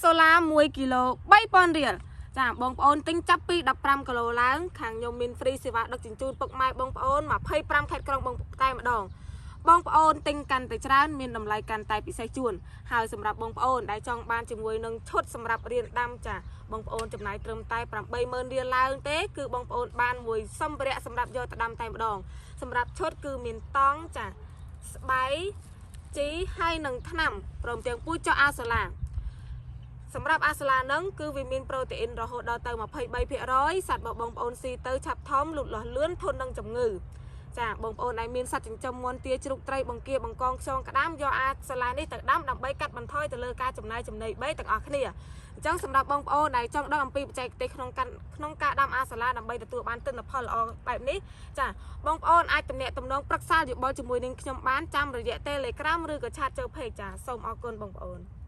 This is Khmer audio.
solar 1 kg 3,000 រៀលចាបងប្អូនទិញចាប់ពី15គីឡូឡើងខាងខ្ញុំមាន free សេវាដឹកជញ្ជូនពុកម៉ែបងប្អូន25ខេត្តក្រុងបងតែម្ដងបងប្អូនទិញកាន់តែច្រើនមានតម្លៃកាន់តែពិសេសជួនហើយសម្រាប់បងប្អូនដែលចង់បានជាមួយនឹងឈុតសម្រាប់រៀនដាំចាបងប្អូនចំណាយត្រឹមតែ 80000 រៀលឡើងទេគឺបងប្អូនបានមួយសម្ភារៈសម្រាប់យកទៅដាំតែម្ដងសម្រាប់ឈុតគឺមានតង់ចាស្បៃជីហើយនឹងថ្នាំព្រមទាំងពូជចុះអាសូឡាសម្រាប់អាសូឡានឹងគឺវាមានប្រូតេអ៊ីនរហូតដល់ទៅ 23% សត្វបងប្អូនស៊ីទៅឆាប់ធំលូតលាស់លឿនធន់នឹងជំងឺចាបងប្អូនដែលមានសត្វចិញ្ចឹមមាន់ទាជ្រូកត្រីបង្គាបង្កងខ្យងក្តាមយកអាសូឡានេះទៅដាំដើម្បីកាត់បន្ថយទៅលើការចំណាយចំណី3ទាំងអស់គ្នាអញ្ចឹងសម្រាប់បងប្អូនដែលចង់ដឹងអំពីបច្ចេកទេសក្នុងការដាំអាសូឡាដើម្បីទទួលបានទិន្នផលល្អបែបនេះចាបងប្អូនអាចទំនាក់ទំនងប្រឹក្សាយោបល់ជាមួយនឹងខ្ញុំបានចាំរយៈ Telegram ឬក៏ឆាតចូល Page ចាសូមអរគុណបងប្អូន